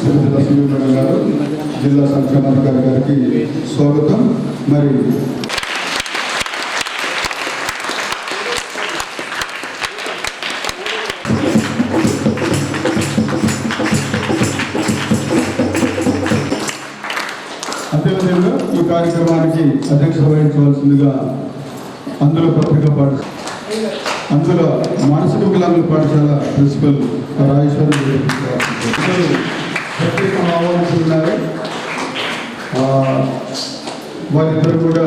శ్రీమతి Lakshmi madam గారు, జిల్లా సంక్షేమాధికారి గారికి స్వాగతం. మరి అదేవిధంగా ఈ కార్యక్రమానికి అధ్యక్షత వహించవలసిందిగా అందులో పత్రికా పాఠశాల, అందులో మానసిక వికలాంగుల పాఠశాల ప్రిన్సిపల్ రాజేశ్వరి ప్రత్యేకంగా ఆహ్వానిస్తున్నారు. వారిద్దరు కూడా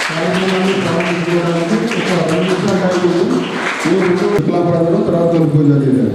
కార్యక్రమాన్ని ప్రారంభించుకోవడానికి ఒక 2 నిమిషాలు వికలాపరాధం తర్వాత పూజ చేయాలి.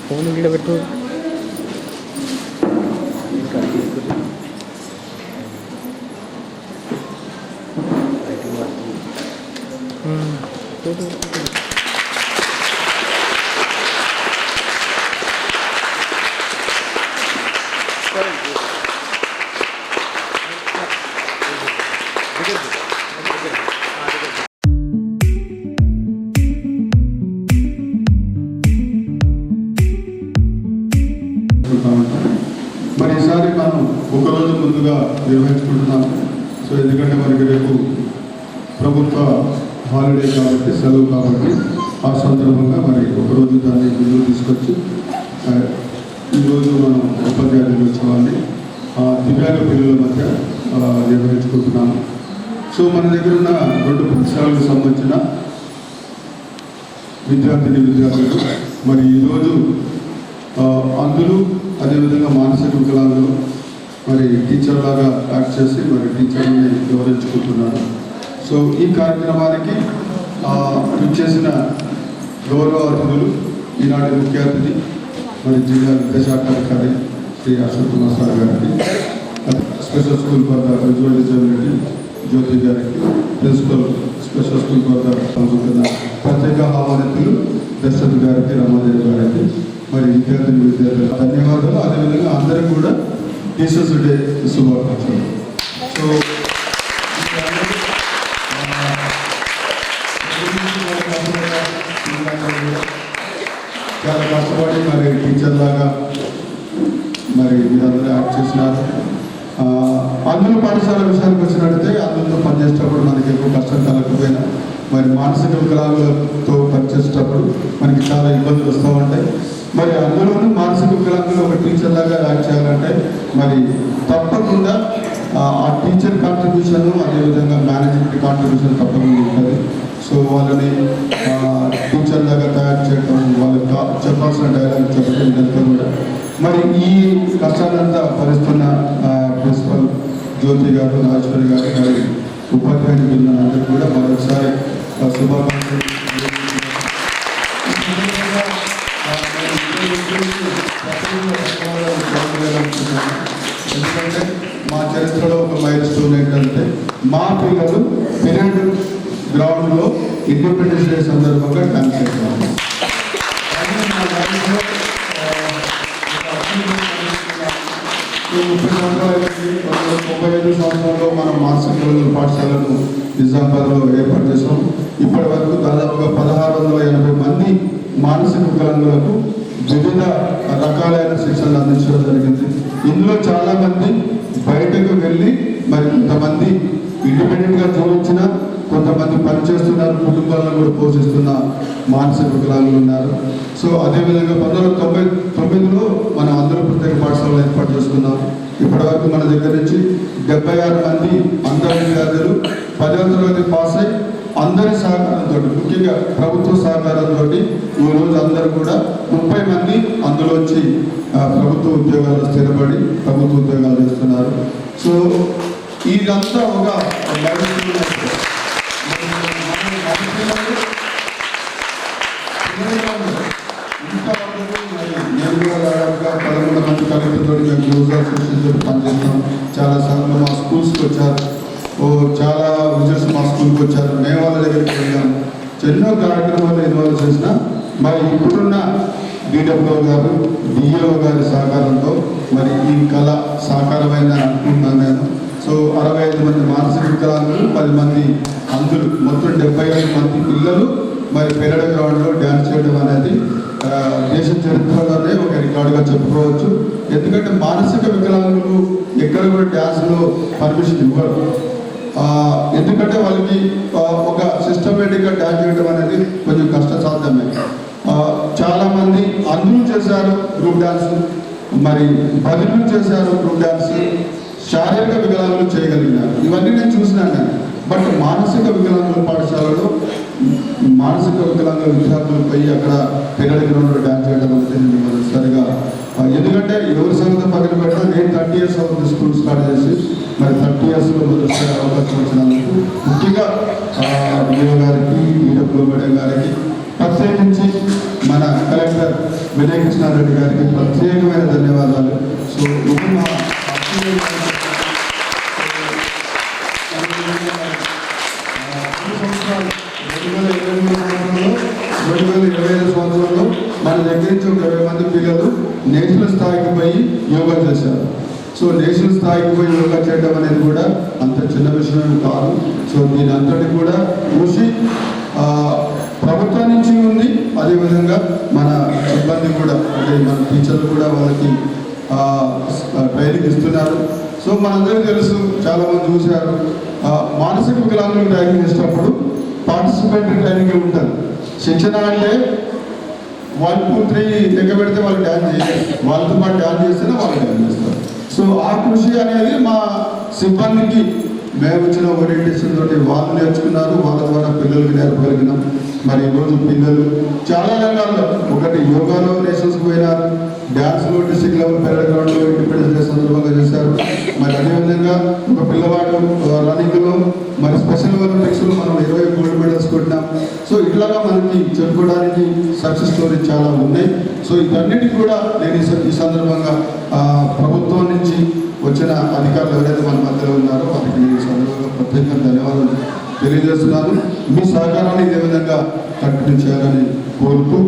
ఫోన్ ఇక్కడ పెట్టు. మరి ఈసారి మనం ఒకరోజు ముందుగా నిర్వహించుకుంటున్నాం. సో ఎందుకంటే మనకి రేపు ప్రభుత్వ హాలిడే కాబట్టి, సెలవు కాబట్టి, ఆ సందర్భంగా మరి ఒకరోజు దాన్ని ముందుకు తీసుకొచ్చి ఈరోజు మనం ఉపాధ్యాయ దినోత్సవాన్ని దివ్యాంగ పిల్లల మధ్య నిర్వహించుకుంటున్నాము. సో మన దగ్గర ఉన్న 2 పుస్తకాలకు సంబంధించిన విద్యార్థులు మరి ఈరోజు అందులో అదేవిధంగా మానసిక వికలాంగులు మరి టీచర్ లాగా యాక్ట్ చేసి మరి టీచర్ని వివరించుకుంటున్నారు. సో ఈ కార్యక్రమానికి ఇచ్చేసిన గౌరవ అతిథులు ఈనాటి ముఖ్య అతిథి మరి జిల్లా విద్యాశాఖ అధికారి శ్రీ అశోక్ కుమార్ సార్ గారికి, special school for the visual disability Jyoti గారికి, principal special school for the సంస్కృత ప్రత్యేక ఆహ్వానితులు దర్శక్ గారికి, రమాదేవి గారికి, మరి విద్యార్థులు ధన్యవాదాలు. అదేవిధంగా అందరికీ కూడా టీచర్స్ డే శుభాకాంక్షలు. సో చాలా కష్టపడి మరి టీచర్ లాగా మరి మీరందరూ యాక్ట్ చేసినారు. అందులో పాఠశాల విషయానికి వచ్చినట్టయితే అందులో పనిచేసేటప్పుడు మనకి ఎక్కువ కష్టం కలగకపోయినా మరి మానసిక వికలాంగులతో పనిచేసేటప్పుడు మనకి చాలా ఇబ్బందులు వస్తూ ఉంటాయి. మరి అందులోనూ మానసిక వికలాంగులు ఒక టీచర్ లాగా యాక్ట్ చేయాలంటే మరి తప్పకుండా ఆ టీచర్ కాంట్రిబ్యూషన్, అదేవిధంగా మేనేజ్మెంట్ కాంట్రిబ్యూషన్ తప్పకుండా ఉంటుంది. సో వాళ్ళని టీచర్ లాగా తయారు చేయడం, వాళ్ళకి చెప్పాల్సిన డైలాగ్ చెప్పడం, ఇదంతా కూడా మరి ఈ కష్టాలంతా భరిస్తున్న ప్రిన్సిపల్ జ్యోతి గారు, నాగేశ్వరి గారు, మరి ఉపాధ్యాయులు అందరూ కూడా మరొకసారి శుభాకాంక్షలు. ఎందుకంటే మా చరిత్రలో ఒక మైల్ స్టోన్ ఏంటంటే మా పిల్లలు పెరెంట్ గ్రౌండ్లో ఇండిపెండెన్స్ డే సందర్భంగా డాన్స్ చేస్తాము. 35 సంవత్సరాల్లో మనం మానసిక పాఠశాలను నిజామాబాద్లో ఏర్పాటు చేసాం. ఇప్పటి వరకు దాదాపుగా 1680 మంది మానసిక వికలాంగులకు వివిధ రకాలైన శిక్షణలు అందించడం జరిగింది. ఇందులో చాలామంది బయటకు వెళ్ళి మరి కొంతమంది ఇండిపెండెంట్గా జీవించిన, కొంతమంది పనిచేస్తున్నారు, కుటుంబాలను కూడా పోషిస్తున్న మానసిక వికలాంగులు ఉన్నారు. సో అదేవిధంగా 1999లో మనం అందరూ ప్రత్యేక పాఠశాలను ఏర్పాటు చేసుకున్నాం. ఇప్పటివరకు మన దగ్గర నుంచి 76 మంది అందరి విద్యార్థులు 10వ తరగతి పాస్ అయి అందరి సహకారంతో, ముఖ్యంగా ప్రభుత్వ సహకారంతో ఈరోజు అందరూ కూడా 30 మంది అందులోంచి ప్రభుత్వ ఉద్యోగాలు స్థిరపడి ప్రభుత్వ ఉద్యోగాలు చేస్తున్నారు. సో ఇదంతా ఒక నేను కూడా దాదాపుగా 13 మంది కలెక్టర్తో మేము క్లోజ్ అసోసియేషన్ పనిచేస్తాం. చాలాసార్లు మా స్కూల్స్కి వచ్చారు, చాలా విజిట్స్ మా స్కూల్కి వచ్చారు, మేము వాళ్ళ దగ్గరికి వెళ్ళాము. ఎన్నో కార్యక్రమాలు ఇన్వాల్వ్ చేసిన మరి ఇప్పుడున్న డిడబ్ల్యూ గారు, డిఏఓ గారి సహకారంతో మరి ఈ కళ సాకారమైన అనుకుంటున్నాను నేను. సో 65 మంది మానసిక వికలాంగులు, 10 మంది అందులు, మొత్తం 75 మంది పిల్లలు మరి పెరడ్ గ్రౌండ్లో డ్యాన్స్ చేయడం అనేది దేశ చరిత్రలోనే ఒక రికార్డుగా చెప్పుకోవచ్చు. ఎందుకంటే మానసిక వికలాంగులు ఎక్కడ కూడా డ్యాన్స్లో పర్మిషన్ ఇవ్వరు. ఎందుకంటే వాళ్ళకి ఒక సిస్టమేటిక్గా డ్యాన్స్ చేయడం అనేది కొంచెం కష్టసాధ్యమే. చాలామంది అందులు చేశారు గ్రూప్ డ్యాన్స్, మరి బదులు చేశారు గ్రూప్ డ్యాన్స్, శారీరక వికలాంగులు చేయగలిగినారు. ఇవన్నీ నేను చూసినాను. బట్ మానసిక వికలాంగుల పాఠశాలలో మానసిక వికలాంగ విద్యార్థులపై అక్కడ పెరడ్ గ్రౌండ్లో డ్యాన్స్ చేయడం అనేది నేను మొదటిసారిగా, ఎందుకంటే ఎవరి సంగతి పక్కన పెట్టినా నేను 30 years అవుతుంది స్కూల్ స్టార్ట్ చేసి, మరి 30 yearsలో మొదటిసారి అవకాశం వచ్చినందుకు ముఖ్యంగా డిఓ గారికి, ఈడబ్ల్యూ మేడం గారికి, ప్రత్యేకించి మన కలెక్టర్ వినయ్ కృష్ణారెడ్డి గారికి ప్రత్యేకమైన ధన్యవాదాలు. సో ఇది మా 2025 సంవత్సరంలో మన దగ్గర నుంచి ఒక 20 మంది పిల్లలు నేషనల్ స్థాయికి పోయి యోగా చేశారు. సో నేషనల్ స్థాయికి పోయి యోగా చేయడం అనేది కూడా అంత చిన్న విషయం కాదు. సో దీని అంతటి కూడా కృషి ప్రభుత్వం నుంచి ఉంది, అదేవిధంగా మన సిబ్బంది కూడా, అంటే మన టీచర్లు కూడా వాళ్ళకి ట్రైనింగ్ ఇస్తున్నారు. సో మనందరికీ తెలుసు, చాలామంది చూశారు, మానసిక వికలాంగులకు ట్రైనింగ్ ఇచ్చినప్పుడు పార్టిసిపేటరీ ట్రైనింగ్ ఉంటుంది. శిక్షణ అంటే 1 2 3 లెక్క పెడితే వాళ్ళు డ్యాన్స్ చేయాలి, వాళ్ళతో పాటు డ్యాన్స్ చేస్తేనే వాళ్ళు డ్యాన్స్ చేస్తారు. సో ఆ కృషి అనేది మా సిబ్బందికి మేము ఇచ్చిన ఓరియంటేషన్ తోటి వాళ్ళు నేర్చుకున్నారు, వాళ్ళ ద్వారా పిల్లలకి నేర్పగలిగినాం. మరి ఈరోజు పిల్లలు చాలా రంగాల్లో, ఒకటి యోగాలో నేషనల్స్కి పోయినారు, డ్యాన్స్లో డిస్ట్రిక్ట్ లెవెల్ పెరడ్ గ్రౌండ్లో ఇండిపెండెన్స్ డే సందర్భంగా చేశారు. మరి అదేవిధంగా ఒక పిల్లవాడు రన్నింగ్లో, మరి స్పెషల్ ఒలింపిక్స్లో మనం 20 గోల్డ్ మెడల్స్ కొట్టినాం. సో ఇట్లాగా మనకి చెప్పుకోవడానికి సక్సెస్ స్టోరీస్ చాలా ఉన్నాయి. సో ఇవన్నిటికీ కూడా నేను ఈ సందర్భంగా ప్రభుత్వం నుంచి వచ్చిన అధికారులు ఎవరైతే మన మధ్యలో ఉన్నారో వారికి నేను ఈ సందర్భంగా ప్రత్యేకంగా ధన్యవాదాలు తెలియజేస్తున్నాను. మీ సహకారాన్ని ఇదే విధంగా కంటిన్యూ చేయాలని కోరుతూ,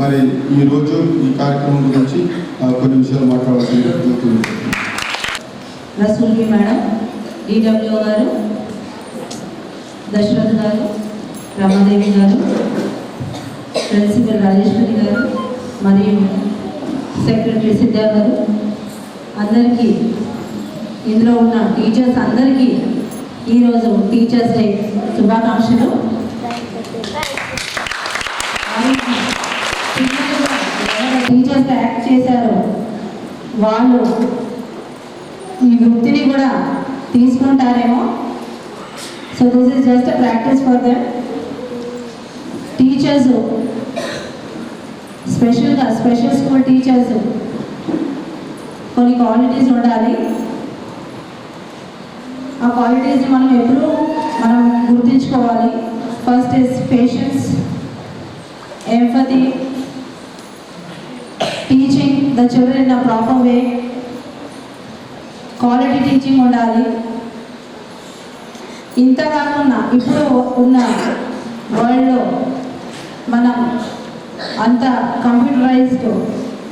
మరి ఈరోజు ఈ కార్యక్రమం గురించి కొన్ని విషయాలు మాట్లాడాల్సింది రసూల్కి మేడం, డిడబ్ల్యూ గారు, దశరథ్ గారు, రమాదేవి గారు, ప్రిన్సిపల్ రాజేశ్వరి గారు, మరియు సెక్రటరీ సిద్ధా గారు, అందరికీ, ఇందులో ఉన్న టీచర్స్ అందరికీ ఈరోజు టీచర్స్ డే శుభాకాంక్షలు. టీచర్స్ యాక్ట్ చేశారో వాళ్ళు ఈ వృత్తిని కూడా తీసుకుంటారేమో. So this is just a practice for them. Teachers special school teachers కొన్ని క్వాలిటీస్ ఉండాలి. ఆ క్వాలిటీస్ని మనం ఎప్పుడూ గుర్తుంచుకోవాలి. First is patience, empathy, teaching the children in a proper way, quality teaching ఉండాలి. ఇంత కాకుండా ఇప్పుడు ఉన్న వరల్డ్లో మనం అంత కంప్యూటరైజ్డ్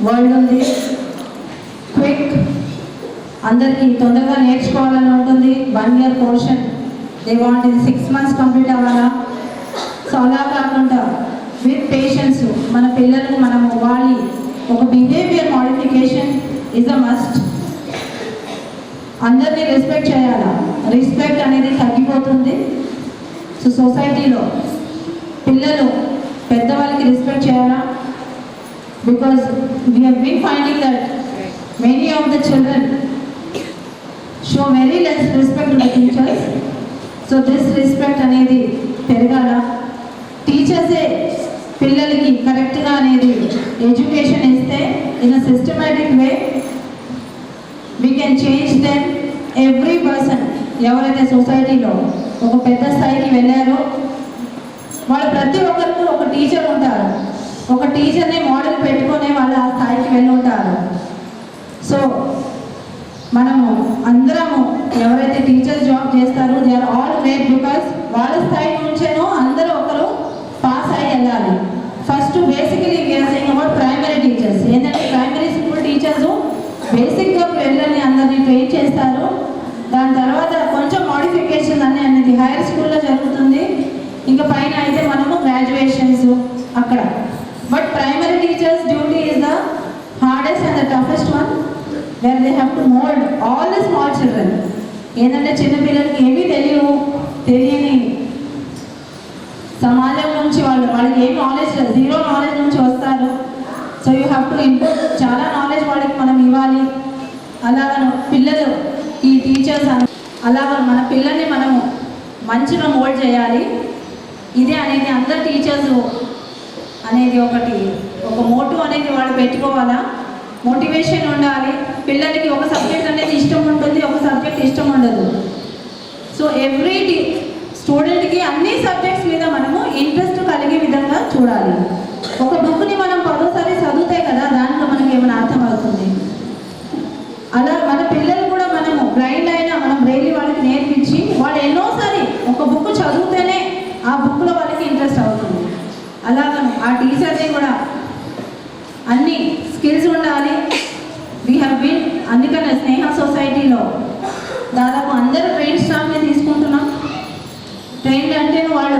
వరల్డ్ ఉంది. క్విక్, అందరికీ తొందరగా నేర్చుకోవాలని ఉంటుంది. 1 year పోర్షన్ దే వాంట్, ఇది 6 months కంప్లీట్ అవ్వాలా. సో అలా కాకుండా విత్ పేషెన్స్ మన పిల్లలకు మనము వాళ్ళి ఒక behaviour modification is a must. అందరినీ రెస్పెక్ట్ చేయాలా. రెస్పెక్ట్ అనేది తగ్గిపోతుంది. సో సొసైటీలో పిల్లలు పెద్దవాళ్ళకి రెస్పెక్ట్ చేయాలా. Because we have been finding that many of the children show very less respect to the teachers. So this respect అనేది పెరగాల. టీచర్సే పిల్లలకి కరెక్ట్గా అనేది ఎడ్యుకేషన్ ఇస్తే in a systematic way we can change them. Every person ఎవరైతే సొసైటీలో ఒక పెద్ద స్థాయికి వెళ్ళారో వాళ్ళు ప్రతి ఒక్కరికి ఒక టీచర్ ఉంటారు. ఒక టీచర్ని మోడల్ పెట్టుకొని వాళ్ళు ఆ స్థాయికి వెళ్ళి ఉంటారు. సో మనము అందరము ఎవరైతే టీచర్ జాబ్ చేస్తారో they are all great. Because వాళ్ళ స్థాయి నుంచేనో అందరూ ఒకరు పాస్ అయ్యి వెళ్ళాలి. First basically we are saying about primary teachers. ఏంటంటే ప్రైమరీ స్కూల్ టీచర్స్ బేసిక్గా పిల్లల్ని అందరినీ ట్రైన్ చేస్తారు. దాని తర్వాత కొంచెం మోడిఫికేషన్ అనేది హైయర్ స్కూల్లో జరుగుతుంది. ఇంకా పైన అయితే మనము గ్రాడ్యుయేషన్స్ అక్కడ. But primary teachers duty is the hardest and the toughest one, where they have to mold all the small children. ఏంటంటే చిన్నపిల్లలకి ఏమీ తెలియని సమాజం నుంచి వాళ్ళకి ఏం నాలెడ్జ్, జీరో నాలెడ్జ్ నుంచి వస్తారు. So you have to input చాలా నాలెడ్జ్ వాళ్ళకి మనం ఇవ్వాలి. అలాగ పిల్లలు ఈ టీచర్స్ అలాగ మన పిల్లల్ని మనము మంచిగా మోల్డ్ చేయాలి. ఇదే అనేది అందరు టీచర్స్ అనేది ఒక మోటివ్ అనేది వాళ్ళు పెట్టుకోవాలా, మోటివేషన్ ఉండాలి. పిల్లలకి ఒక సబ్జెక్ట్ అనేది ఇష్టం ఉంటుంది, ఒక సబ్జెక్ట్ ఇష్టం ఉండదు. సో ఎవ్రీ స్టూడెంట్కి అన్ని సబ్జెక్ట్స్ మీద మనము ఇంట్రెస్ట్ కలిగే విధంగా చూడాలి. ఒక బుక్ని మనం 10సారి చదివితే కదా దాంట్లో మనకి ఏమైనా అర్థమవుతుంది. అలా మన పిల్లలు కూడా మనము బ్లైండ్ అయినా మనం బ్రెయిలీ వాళ్ళకి నేర్పించి వాళ్ళు ఎన్నోసారి ఒక బుక్ చదివితేనే ఆ బుక్లో వాళ్ళకి ఇంట్రెస్ట్ అవుతుంది. అలాగ ఆ టీచర్ని కూడా అన్ని స్కిల్స్ ఉండాలి. వీ హ్యావ్ బీన్ అందుకనే స్నేహ సొసైటీలో దాదాపు అందరూ ట్రైన్ స్టాఫ్ని తీసుకుంటున్నాం. ట్రైన్డ్ అంటే వాళ్ళ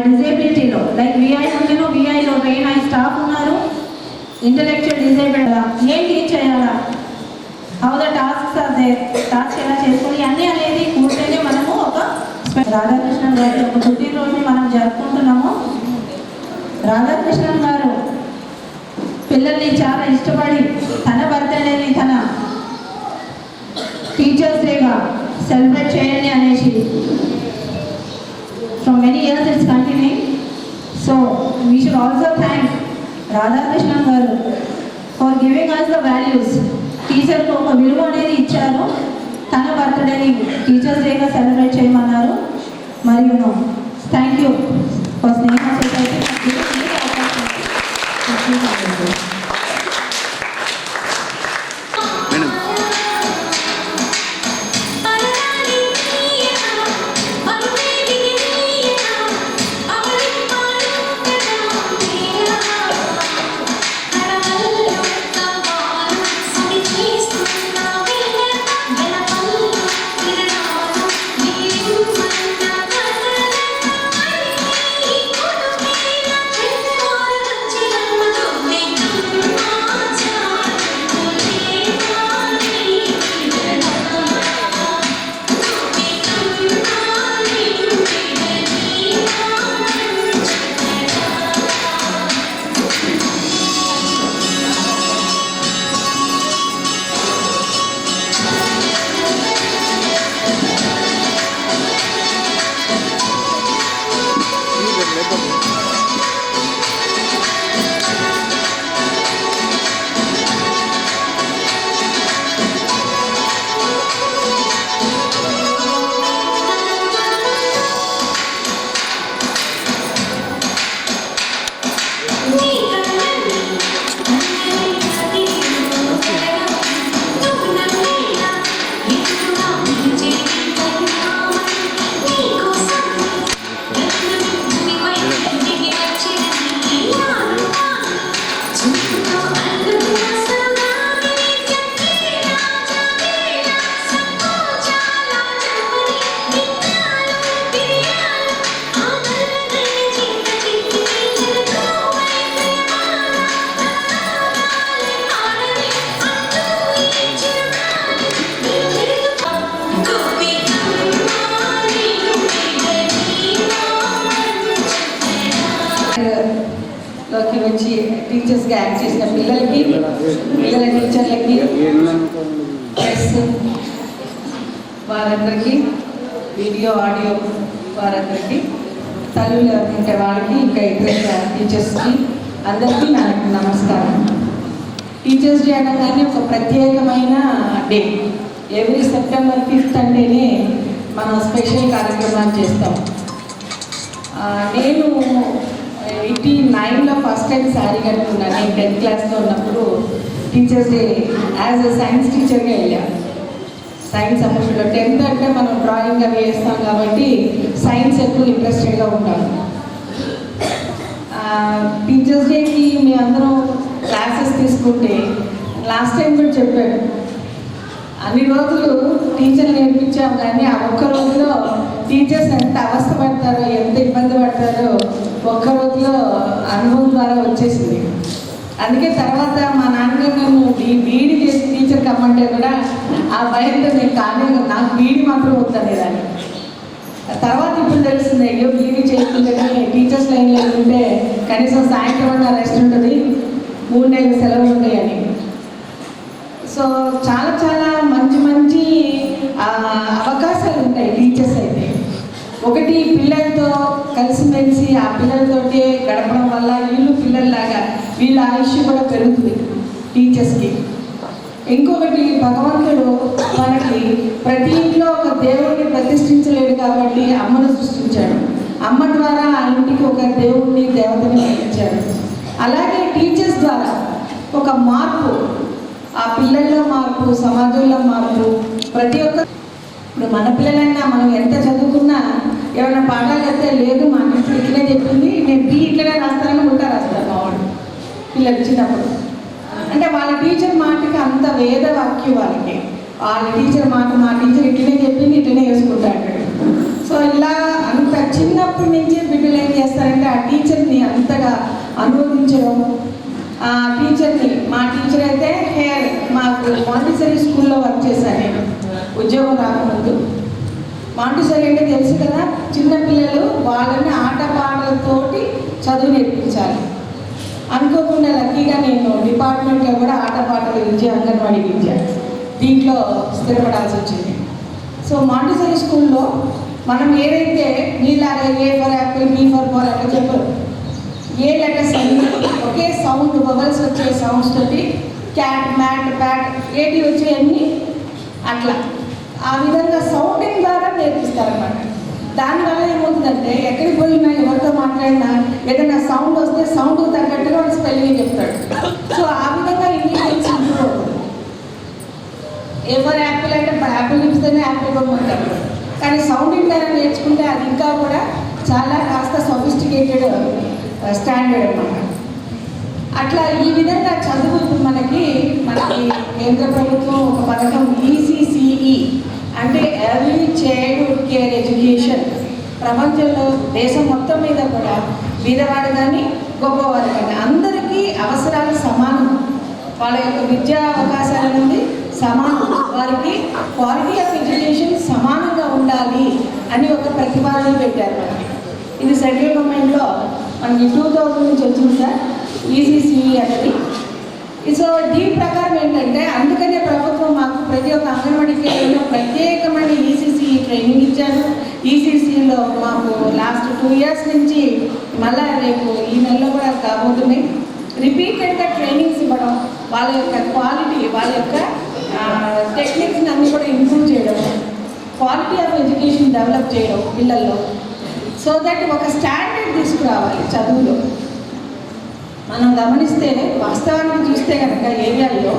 డిజేబిలిటీలో లైక్ విఐ ఉంటేనో విఐలో ట్రైన్ అయ్యే స్టాఫ్ ఉన్నారు. ఇంటలెక్చువల్ డిజేబుల్డ్ ఏం టీచ్ చేయాలా, how the tasks are there, task ఎలా చేసుకోవాలి అన్నీ అనేది కూర్చొని మనము ఒక రాధాకృష్ణన్ గారి ఒక పుట్టినరోజుని మనం జరుపుకుంటున్నాము. రాధాకృష్ణన్ గారు పిల్లల్ని చాలా ఇష్టపడి తన బర్త్డేని తన టీచర్స్ డేగా సెలబ్రేట్ చేయండి అనేసి from many years it's continuing. So we should also thank Radhakrishnan garu for giving us the values. టీచర్కి ఒక విలువ అనేది ఇచ్చారు. తన బర్త్డేని టీచర్స్ డేగా సెలబ్రేట్ చేయమన్నారు. మరియు thank you for Sneha society. లోకి వచ్చి టీచర్స్గా యాక్ట్ చేసిన పిల్లలకి, పిల్లల టీచర్లకి, వారందరికీ, వీడియో ఆడియో వారందరికీ, తల్లులు ఉంటే వాళ్ళకి, ఇంకా ఇతర టీచర్స్కి అందరికీ నాకు నమస్కారం. టీచర్స్ డే అనగానే ఒక ప్రత్యేకమైన డే. ఎవ్రీ సెప్టెంబర్ 5th అంటేనే మనం స్పెషల్ కార్యక్రమాలు చేస్తాం. నేను 89లో ఫస్ట్ టైం శారీ కట్టుకున్నాను. నేను 10th క్లాస్లో ఉన్నప్పుడు teachers day as a science టీచర్గా వెళ్ళాను. సైన్స్ అప్పుడు 10th అంటే మనం డ్రాయింగ్ అవి వేస్తాం కాబట్టి సైన్స్ ఎక్కువ ఇంట్రెస్టెడ్గా ఉంటాను. టీచర్స్ డేకి మేము అందరం క్లాసెస్ తీసుకుంటే లాస్ట్ టైం కూడా చెప్పాను, అన్ని రోజులు టీచర్లు నేర్పించాం కానీ ఆ ఒక్క రోజులో టీచర్స్ ఎంత అవస్థ పడతారో, ఎంత ఇబ్బంది పడతారో ఒక్క రోజులో అనుభవం ద్వారా వచ్చేసింది. అందుకే తర్వాత మా నాన్నగారు నన్ను బీఈడి చేసి టీచర్ కమ్మంటే కూడా ఆ భయంతో నేను కానీ నాకు బీఈడి మాత్రం వద్దనేదాన్ని. తర్వాత ఇప్పుడు తెలిసింది, అయ్యో బీఈడి చేయకుంటే టీచర్స్ లైన్ లేకుంటే కనీసం సాయంత్రం అన్న రెస్ట్ ఉంటుంది, 3 నెలలు సెలవులు ఉంటాయని. సో చాలా చాలా మంచి మంచి అవకాశాలు ఉంటాయి టీచర్స్ అయితే. ఒకటి పిల్లలతోటి గడపడం వల్ల వీళ్ళు పిల్లల్లాగా వీళ్ళ ఆయుష్ కూడా పెరుగుతుంది టీచర్స్కి. ఇంకొకటి, భగవంతుడు మనకి ప్రతి ఇంట్లో ఒక దేవుడిని ప్రతిష్ఠించలేడు కాబట్టి అమ్మను సృష్టించాడు. అమ్మ ద్వారా ఆ ఇంటికి ఒక దేవుడిని దేవతని ఇచ్చాడు. అలాగే టీచర్స్ ద్వారా ఒక మార్పు, ఆ పిల్లల్లో మార్పు, సమాజంలో మార్పు, ప్రతి ఒక్క ఇప్పుడు మన పిల్లలైనా మనం ఎంత చదువుకున్నా ఏమైనా పాఠాలు చెప్తే లేదు మా టీచర్ ఇట్లనే చెప్పింది, నేను బి ఇట్లనే రాస్తానని ఉంటా రాస్తారు మా వాడు పిల్లలు చిన్నప్పుడు. అంటే వాళ్ళ టీచర్ మాటకి అంత వేద వాక్యం వాళ్ళకి, వాళ్ళ టీచర్ మాట మా టీచర్ ఇట్లనే చెప్పింది ఇట్లనే వేసుకుంటాడు. సో ఇలా అంత చిన్నప్పటి నుంచే బిడ్డలు ఏం చేస్తారంటే ఆ టీచర్ని అంతగా అనువదించడం, ఆ టీచర్ని, మా టీచర్ అయితే మాకు మాంటిసరీ స్కూల్లో వర్క్ చేశాను నేను ఉద్యోగం రాకముందు. మాంటిసరీ అంటే తెలుసు కదా, చిన్నపిల్లలు వాళ్ళని ఆటపాటలతోటి చదువు నేర్పించాలి. అనుకోకుండా లక్కీగా నేను డిపార్ట్మెంట్లో కూడా ఆటపాటలు విద్య, అంగన్వాడీ విద్య దీంట్లో స్థిరపడాల్సి వచ్చింది. సో మాంటిసరీ స్కూల్లో మనం ఏదైతే మీలాగా A for apple, B for ball అట్లా చెప్పరు, ఏ లెటర్స్ అన్ని ఒకే సౌండ్, వవల్స్ వచ్చే సౌండ్స్ తోటి క్యాట్, మ్యాట్, ప్యాట్ ఏటి వచ్చేవన్నీ అట్లా ఆ విధంగా సౌండింగ్ ద్వారా నేర్పిస్తారన్నమాట. దానివల్ల ఏమవుతుందంటే ఎక్కడికి పోయినా ఎవరితో మాట్లాడినా ఏదైనా సౌండ్ వస్తే సౌండ్కి తగ్గట్టుగా వాడు స్పెల్లింగ్ చెప్తాడు. సో ఆ విధంగా ఇంగ్లీష్ ఇంప్రూవ్ అవుతుంది. ఎవరు యాపిల్ అంటే యాపిల్ చూస్తేనే యాపిల్ కొనుక్కుంటారు, కానీ సౌండింగ్ ద్వారా నేర్చుకుంటే అది ఇంకా కూడా చాలా కాస్త సొఫిస్టికేటెడ్ స్టాండర్డ్ అన్నమాట. అట్లా ఈ విధంగా చదువు మనకి కేంద్ర ప్రభుత్వం ఒక పథకం ECCE అంటే ఎర్లీ చైల్డ్హుడ్ కేర్ ఎడ్యుకేషన్, ప్రపంచంలో దేశం మొత్తం మీద కూడా బీదవాడు కానీ గొప్పవాడు కానీ అందరికీ అవసరాలు సమానం, వాళ్ళ యొక్క విద్యా అవకాశాల నుండి సమానం, వారికి క్వాలిటీ ఆఫ్ ఎడ్యుకేషన్ సమానంగా ఉండాలి అని ఒక ప్రతిపాదన పెట్టారు మనకి. ఇది సెంట్రల్ గవర్నమెంట్లో మనకి 2000 నుంచి వచ్చింది సార్ ECCE అనేది. సో దీని ప్రకారం ఏంటంటే అందుకనే ప్రభుత్వం మాకు ప్రతి ఒక్క అంగన్వాడీ కేంద్రంలో ప్రత్యేకమైన ECCE ట్రైనింగ్ ఇచ్చారు. ECCEలో మాకు లాస్ట్ 2 years నుంచి మళ్ళీ రేపు ఈ నెలలో కూడా కాబోతున్నాయి. రిపీటెడ్గా ట్రైనింగ్స్ ఇవ్వడం, వాళ్ళ యొక్క క్వాలిటీ, వాళ్ళ యొక్క టెక్నిక్స్ని అన్నీ కూడా ఇంప్రూవ్ చేయడం, క్వాలిటీ ఆఫ్ ఎడ్యుకేషన్ డెవలప్ చేయడం పిల్లల్లో, సో దట్ ఒక స్టాండర్డ్ తీసుకురావాలి చదువులో. మనం గమనిస్తే వాస్తవానికి చూస్తే కనుక ఏరియాల్లో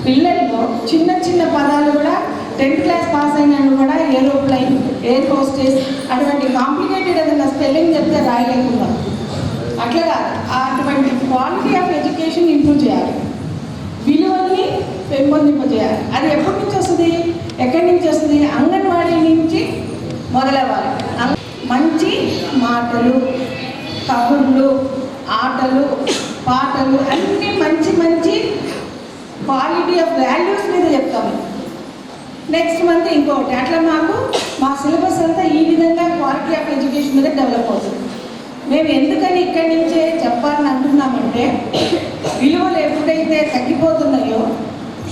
పిల్లల్లో చిన్న చిన్న పదాలు కూడా 10th క్లాస్ పాస్ అయినా కూడా ఏరోప్లైన్, ఎయిర్ హోస్టెస్ అటువంటి కాంప్లికేటెడ్ ఏదైనా స్పెల్లింగ్ చెప్తే రాయలేకుండా. అట్లా కాదు, అటువంటి క్వాలిటీ ఆఫ్ ఎడ్యుకేషన్ ఇంప్రూవ్ చేయాలి, విలువల్ని పెంపొందింపజేయాలి. అది ఎప్పటి నుంచి వస్తుంది, ఎక్కడి నుంచి వస్తుంది? అంగన్వాడీ నుంచి మొదలవ్వాలి. మంచి మాటలు, కబుర్లు, ఆటలు, పాటలు అన్నీ మంచి మంచి క్వాలిటీ ఆఫ్ వాల్యూస్ మీద చెప్తాము. నెక్స్ట్ మంత్ ఇంకోటి, అట్లా మా సిలబస్ అంతా ఈ విధంగా క్వాలిటీ ఆఫ్ ఎడ్యుకేషన్ మీద డెవలప్ అవుతుంది. మేము ఎందుకని ఇక్కడి నుంచే చెప్పాలని అంటున్నామంటే విలువలు ఎప్పుడైతే తగ్గిపోతున్నాయో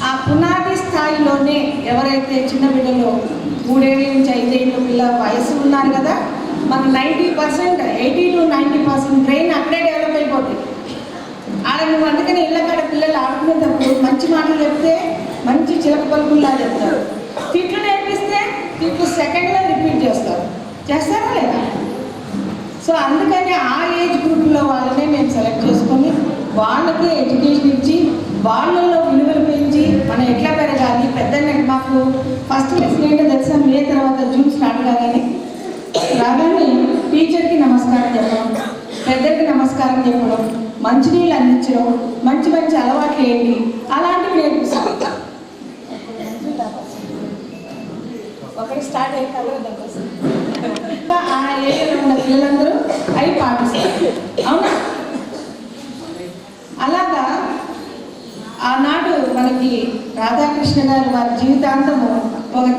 ఆ పునాది స్థాయిలోనే ఎవరైతే చిన్న బిడ్డలు 3 ఏళ్ళ నుంచి 5 ఏళ్ళ పిల్ల వయసు ఉన్నారు కదా, మనకు 90%, 80 to 90% బ్రెయిన్ అక్కడే డెవలప్ అయిపోతుంది. ఆడ నువ్వు అందుకని ఇళ్ళ కాడ పిల్లలు ఆడుకునేటప్పుడు మంచి మాటలు చెప్తే మంచి చిలక పలుకుల్లా చెప్తారు, తిట్లు నేర్పిస్తే తిట్లు సెకండ్లో రిపీట్ చేస్తారా లేదా? సో అందుకని ఆ ఏజ్ గ్రూప్లో వాళ్ళనే మేము సెలెక్ట్ చేసుకొని వాళ్ళకి ఎడ్యుకేషన్ ఇచ్చి వాళ్ళల్లో విలువలు పెంచి మనం ఎట్లా పెరగాలి. పెద్ద మాకు ఫస్ట్ లెసన్ ఏంటో తెలుసా, మే తర్వాత జూన్ స్టార్ట్ రాగానే టీచర్కి నమస్కారం చెప్పడం, పెద్దకి నమస్కారం చెప్పడం, మంచినీళ్ళు అందించడం, మంచి మంచి అలవాట్లు ఏంటి అలాంటివి నేర్పిస్తాం. ఒకటి స్టార్ట్ అయిన తర్వాత ఆ ఏరియాలో ఉన్న పిల్లలందరూ అవి పాటిస్తారు. అవునా? అలాగా ఆనాడు మనకి రాధాకృష్ణ గారు వారి జీవితాంతము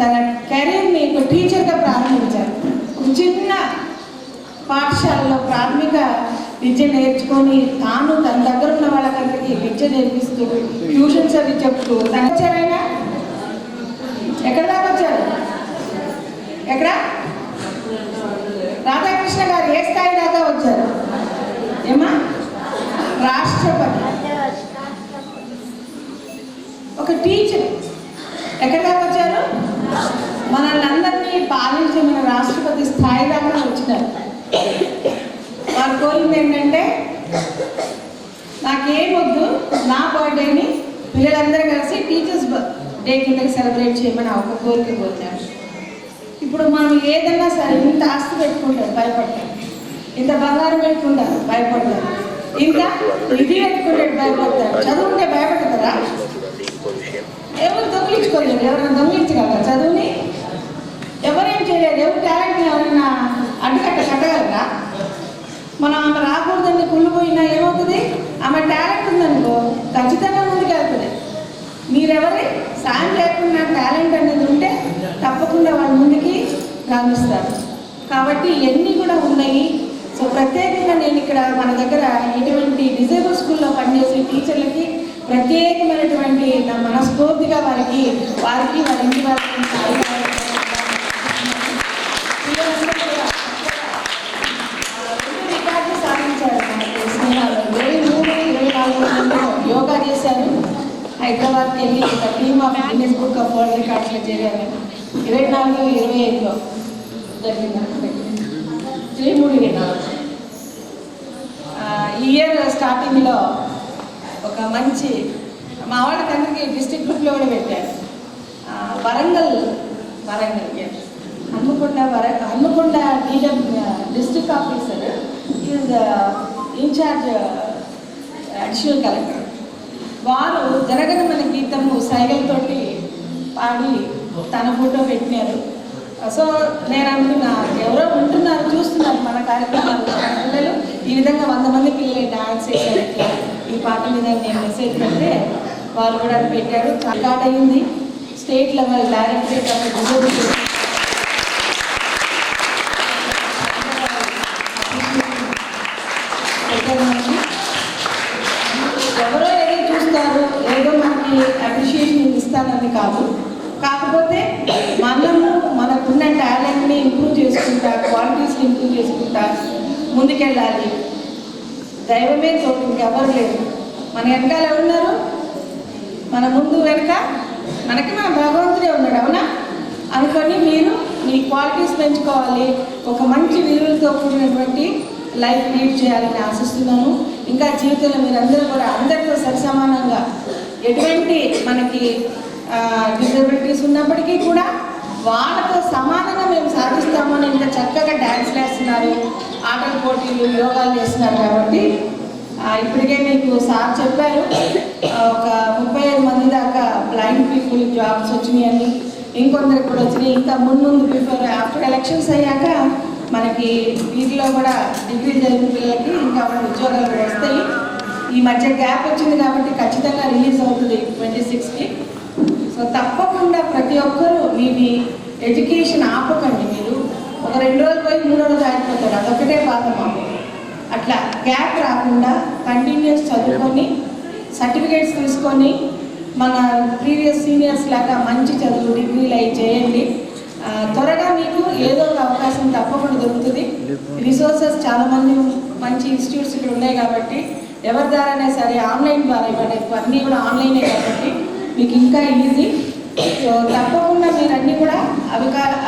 తన కెరీర్ని ఒక టీచర్గా ప్రారంభించారు. చిన్న పాఠశాలలో ప్రాథమిక విద్య నేర్చుకొని తాను తన దగ్గర ఉన్న వాళ్ళకందరికీ విద్య నేర్పిస్తూ ట్యూషన్స్ అవి చెప్తూ వచ్చారైనా ఎక్కడ దాకా వచ్చారు? ఎక్కడ రాధాకృష్ణ గారు ఏ స్థాయి దాకా వచ్చారు? ఏమా రాష్ట్రపతి. ఒక టీచర్ ఎక్కడ దాకా వచ్చారు? మనల్ని అందరినీ పాలించే మన రాష్ట్రపతి స్థాయి దాకా వచ్చినారు. వారు కోరింది ఏంటంటే నాకేమొద్దు, నా బర్త్డేని పిల్లలందరూ కలిసి టీచర్స్ డే కింద సెలబ్రేట్ చేయమని ఒక కోరిక కోరుతారు. ఇప్పుడు మనం ఏదన్నా సరే ఇంత ఆస్తి పెట్టుకుంటారు భయపడతారు, ఇంత బంగారం పెట్టుకుంటారు భయపడతారు, ఇంకా ఇది పెట్టుకుంటే భయపడతారు. చదువుకుంటే భయపడతారా? ఎవరు దొంగిలించుకోలేరు. ఎవరైనా దొంగిలించగలరా చదువుని? ఎవరేం చేయలేరు. ఎవరు టాలెంట్ ఎవరైనా కట్టగలరా? మనం ఆమె రాకూడదని కుళ్ళిపోయినా ఏమవుతుంది? ఆమె టాలెంట్ ఉందనుకో ఖచ్చితంగా ముందుకెళ్తుంది. మీరెవరి సాయం లేకుండా టాలెంట్ అనేది ఉంటే తప్పకుండా వాళ్ళ ముందుకి రాణిస్తారు. కాబట్టి ఇవన్నీ కూడా ఉన్నాయి. సో ప్రత్యేకంగా నేను ఇక్కడ మన దగ్గర ఎటువంటి డిజేబుల్ స్కూల్లో పనిచేసే టీచర్లకి ప్రత్యేకమైనటువంటి నా మనస్ఫూర్తిగా వారి ఇంటి రికార్డు సాధించారు. మనకి స్నేహాలు 23-24 యోగా చేశారు. హైదరాబాద్కి వెళ్ళి ఒక team of Guinness book of world రికార్డ్స్లో చేరారు. 24-25 జరిగింది. 3 ఇయర్ స్టార్టింగ్లో ఒక మంచి మా వాళ్ళకందరికీ డిస్ట్రిక్ట్ గ్రూప్లో కూడా పెట్టారు. Warangal Hanmakonda district officer is incharge additional collector. వారు జనగణమన గీతము సైగలతోటి పాడి తన ఫోటో పెట్టినారు. సో నేను అనుకున్నా ఎవరో ఉంటున్నారు, చూస్తున్నారు మన కార్యక్రమాలు. పిల్లలు ఈ విధంగా 100 మంది పిల్లలు డాన్స్ చేశారు. ఈ పాట మీద నేను మెసేజ్ పెడితే వాళ్ళు కూడా అది పెట్టారు. రికార్డ్ అయ్యింది. State level directorate of disable ఎవరో ఏదో చూస్తారు, ఏదో మనకి అప్రిషియేషన్ ఇస్తానని కాదు. కాకపోతే మనము మనకున్న టాలెంట్ని ఇంప్రూవ్ చేసుకుంటా, క్వాలిటీస్ని ఇంప్రూవ్ చేసుకుంటా ముందుకెళ్ళాలి. దైవమే తోడు, ఇంకెవరు లేదు. మన వెనకాల ఎవరున్నారు? మన ముందు వెనక మనకి మన భగవంతుడే ఉన్నాడు. అవునా అనుకొని మీరు మీ క్వాలిటీస్ పెంచుకోవాలి. ఒక మంచి విలువలతో కూడినటువంటి లైఫ్ లీడ్ చేయాలని ఆశిస్తున్నాను. ఇంకా జీవితంలో మీరందరూ కూడా అందరితో సరిసమానంగా ఎటువంటి మనకి డిజబిలిటీస్ ఉన్నప్పటికీ కూడా వాళ్ళతో సమానంగా మేము సాధిస్తామని ఇంత చక్కగా డ్యాన్స్ వేస్తున్నారు, ఆటల పోటీలు, యోగాలు చేస్తున్నారు. కాబట్టి ఇప్పటికే మీకు సార్ చెప్పారు ఒక 35 మంది దాకా బ్లైండ్ పీపుల్ జాబ్స్ వచ్చినాయని, ఇంకొందరికి కూడా వచ్చినాయి. ఇంకా ముందు బిఫోర్ ఆఫ్టర్ ఎలక్షన్స్ అయ్యాక మనకి వీటిలో కూడా డిగ్రీ చదివిన పిల్లలకి ఇంకా మన ఉద్యోగాలు కూడా వస్తాయి. ఈ మధ్య గ్యాప్ వచ్చింది కాబట్టి ఖచ్చితంగా రిలీజ్ అవుతుంది 26కి. సో తప్పకుండా ప్రతి ఒక్కరూ మీ ఎడ్యుకేషన్ ఆపకండి. మీరు ఒక 2 రోజులు పోయి 3వ రోజు ఆగిపోతారు. అదొకటే బాధ మాకు. అట్లా గ్యాప్ రాకుండా కంటిన్యూస్ చదువుకొని సర్టిఫికేట్స్ తీసుకొని మన ప్రీవియస్ సీనియర్స్ లాగా మంచి చదువు డిగ్రీలు అవి చేయండి. త్వరగా మీకు ఏదో ఒక అవకాశం తప్పకుండా దొరుకుతుంది. రిసోర్సెస్ చాలామంది మంచి ఇన్స్టిట్యూట్స్ ఇక్కడ ఉన్నాయి కాబట్టి ఎవరి ద్వారానే సరే ఆన్లైన్ ద్వారా ఇవ్వండి. అన్నీ కూడా ఆన్లైనే కాబట్టి మీకు ఇంకా ఈజీ. సో తప్పకుండా మీరు అన్నీ కూడా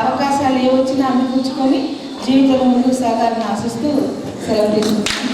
అవకాశాలు ఏ వచ్చినా అందిపుచ్చుకొని జీవితంలో ముందుకు సాగాలని ఆశిస్తూ సెలవు తీసుకుంటాను.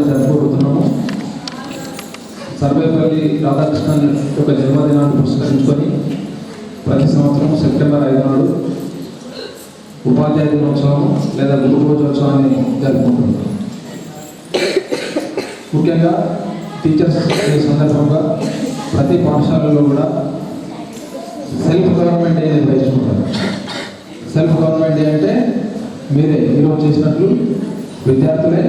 జరుపుకుంటున్నాము. సర్వేపల్లి రాధాకృష్ణన్ యొక్క జన్మదినాన్ని పురస్కరించుకొని ప్రతి సంవత్సరం సెప్టెంబర్ 5 నాడు ఉపాధ్యాయ దినోత్సవం లేదా గురు పూజోత్సవాన్ని జరుపుకుంటున్నాం. ముఖ్యంగా టీచర్స్ డే సందర్భంగా ప్రతి పాఠశాలలో కూడా సెల్ఫ్ గవర్నమెంట్ డే నిర్వహించుకుంటారు. సెల్ఫ్ గవర్నమెంట్ డే అంటే మీరే ఈరోజు చేసినట్లు విద్యార్థులే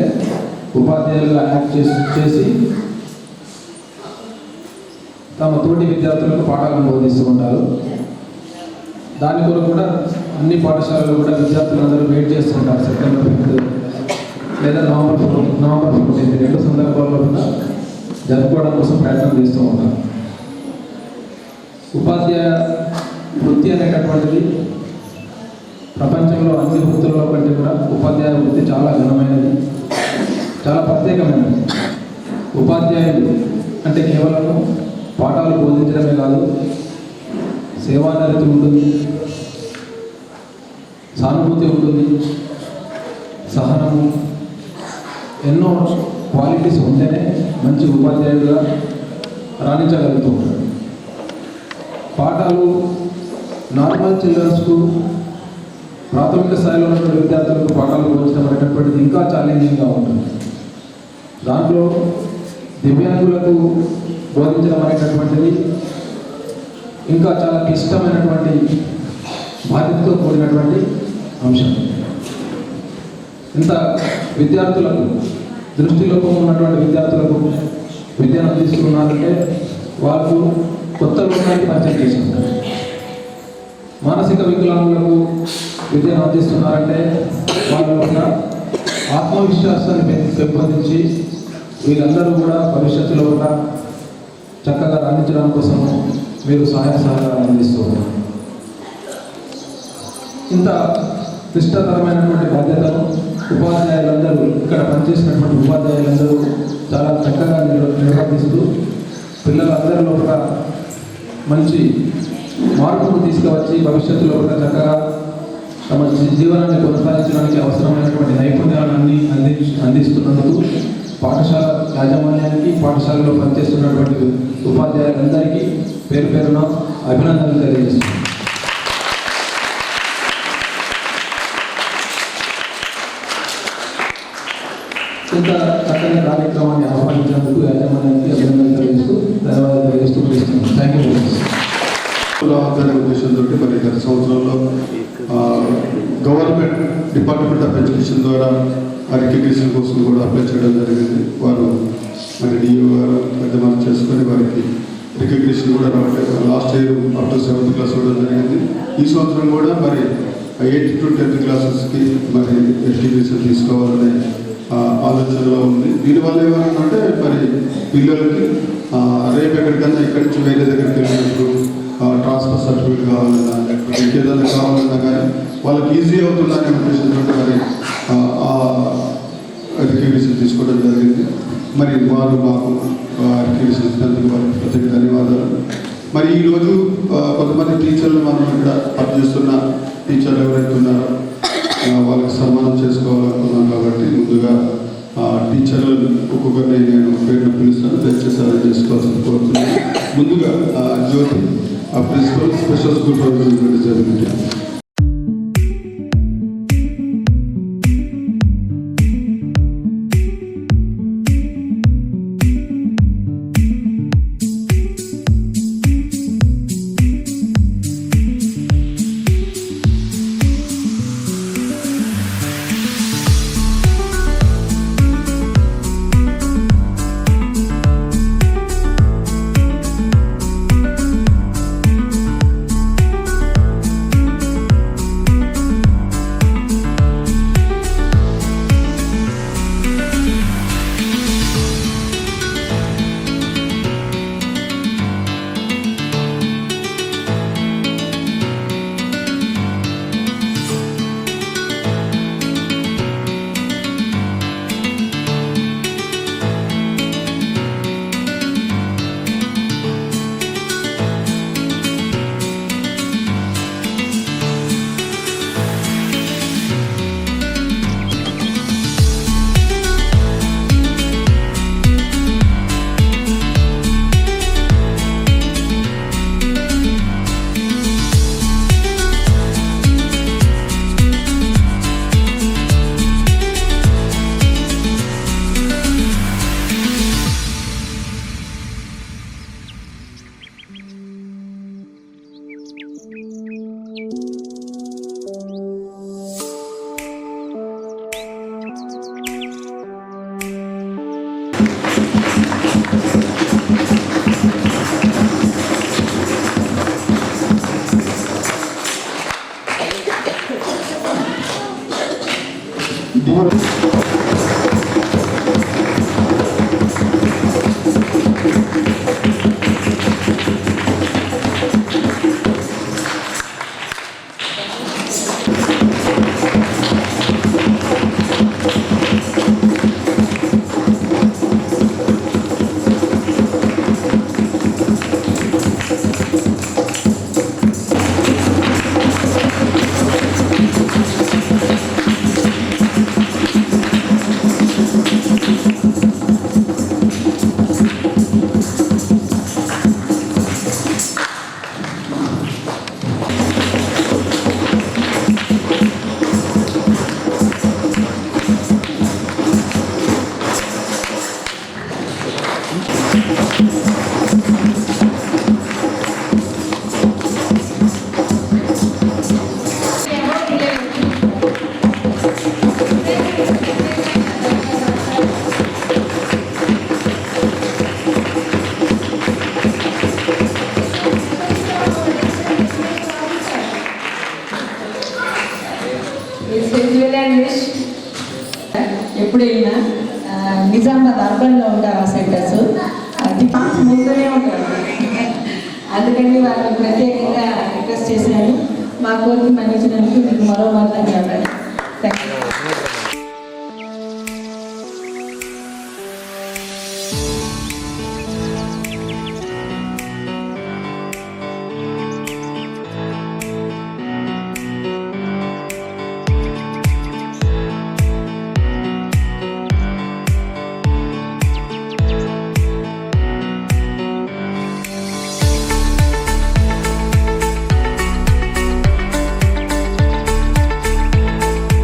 ఉపాధ్యాయులుగా యాక్ట్ చేసి తమ తోటి విద్యార్థులకు పాఠాలను బోధిస్తూ ఉంటారు. దాని కొరకు కూడా అన్ని పాఠశాలలు కూడా విద్యార్థులందరూ వెయిట్ చేస్తుంటారు. సెప్టెంబర్ 5 లేదా నవంబర్ 14 రెండు సందర్భాల్లో కూడా జరుపుకోవడం కోసం ప్రయత్నం చేస్తూ ఉంటారు. ఉపాధ్యాయ వృత్తి అనేటటువంటిది ప్రపంచంలో అన్ని వృత్తుల్లో కంటే కూడా ఉపాధ్యాయ వృత్తి చాలా ఘనమైనది, చాలా ప్రత్యేకమైనది. ఉపాధ్యాయులు అంటే కేవలం పాఠాలు బోధించడమే కాదు, సేవానిరతి ఉంటుంది, సానుభూతి ఉంటుంది, సహనము, ఎన్నో క్వాలిటీస్ ఉంటేనే మంచి ఉపాధ్యాయుడిగా రాణించగలుగుతూ ఉంటాడు. పాఠాలు నార్మల్ చిల్డ్రన్స్కు ప్రాథమిక స్థాయిలో ఉన్న విద్యార్థులకు పాఠాలు బోధించడం అనేటటువంటిది ఇంకా ఛాలెంజింగ్గా ఉంటుంది. దాంట్లో దివ్యాంగులకు బోధించడం అనేటటువంటిది ఇంకా చాలా క్లిష్టమైనటువంటి బాధ్యతతో కూడినటువంటి అంశం. ఇంత విద్యార్థులకు దృష్టిలోపం ఉన్నటువంటి విద్యార్థులకు విద్యను అందిస్తున్నారంటే వాళ్ళు కొత్త లోకాన్ని పరిచయం చేసుకుంటారు. మానసిక వికలాంగులకు విద్యను అందిస్తున్నారంటే వాళ్ళ యొక్క ఆత్మవిశ్వాసాన్ని పెంపొందించి వీళ్ళందరూ కూడా భవిష్యత్తులో కూడా చక్కగా రాణించడం కోసం మీరు సహాయ సహకారాలు అందిస్తూ ఉన్నారు. ఇంత క్లిష్టతరమైనటువంటి బాధ్యతను ఉపాధ్యాయులందరూ ఇక్కడ పనిచేసినటువంటి ఉపాధ్యాయులందరూ చాలా చక్కగా నిర్వర్తిస్తూ పిల్లలందరిలో కూడా మంచి మార్పును తీసుకువచ్చి భవిష్యత్తులో కూడా చక్కగా తమ జీవనాన్ని కొనసాగించడానికి అవసరమైనటువంటి నైపుణ్యాలన్నీ అందిస్తున్నందుకు పాఠశాల యాజమాన్యానికి, పాఠశాలలో పనిచేస్తున్నటువంటి ఉపాధ్యాయులందరికీ పేరు పేరున అభినందనలు తెలియజేస్తున్నాను. ఇంత చక్కని కార్యక్రమాన్ని ఆహ్వానించినందుకు యాజమాన్యానికి అభినందనలు తెలియజేస్తూ ధన్యవాదాలు తెలియజేస్తూ ముగిస్తున్నాను. Thank you. అనే ఉద్దేశంతో మరి గత సంవత్సరంలో గవర్నమెంట్ డిపార్ట్మెంట్ ఆఫ్ ఎడ్యుకేషన్ ద్వారా రికగ్నిషన్ కోసం కూడా అప్లై చేయడం జరిగింది. వారు మరి డిఓ గారు పెద్దమార్పు చేసుకొని వారికి రికగ్నిషన్ కూడా రావట్లేదు. Last year up to 7th class ఇవ్వడం జరిగింది. ఈ సంవత్సరం కూడా మరి 8th to 10th క్లాసెస్కి మరి రికగ్నిషన్ తీసుకోవాలనే ఆలోచనలో ఉంది. దీనివల్ల ఏమన్నా మరి పిల్లలకి రేపు ఎక్కడికన్నా ఇక్కడి నుంచి వేరే దగ్గరికి వెళ్ళినప్పుడు ట్రాన్స్ఫర్ సర్టిఫికేట్ కావాలన్నా లేకపోతే ఇంకేదైనా కావాలన్నా కానీ వాళ్ళకి ఈజీ అవుతుందనే ఉద్దేశంతో మరి రికగ్నిషన్ తీసుకోవడం జరిగింది. మరి వారు మాకు రికగ్నిషన్ ఇచ్చినందుకు వారికి ప్రత్యేక ధన్యవాదాలు. మరి ఈరోజు కొంతమంది టీచర్లు మనం ఇక్కడ పనిచేస్తున్న టీచర్లు ఎవరైతే ఉన్నారో వాళ్ళకి సన్మానం చేసుకోవాలనుకున్నాం కాబట్టి ముందుగా టీచర్లు ఒక్కొక్కరిని నేను పేరును పిలుస్తాను, దయచేసి అలా చేసుకోవాల్సింది కోరుతున్నాను. ముందుగా జ్యోతి ప్రిన్సిపల్ స్పెషల్ స్కూల్ ప్రొవిజన్ జరిగింది. ఎప్పుడు వెళ్ళినా నిజామాబాద్ అర్బన్లో ఉంటారు ఆ సెంటర్స్, అది ముందునే ఉంటారు. అందుకని వాళ్ళని ప్రత్యేకంగా రిక్వెస్ట్ చేశాను. మా కోరిక మన్నించినందుకు మీకు మరో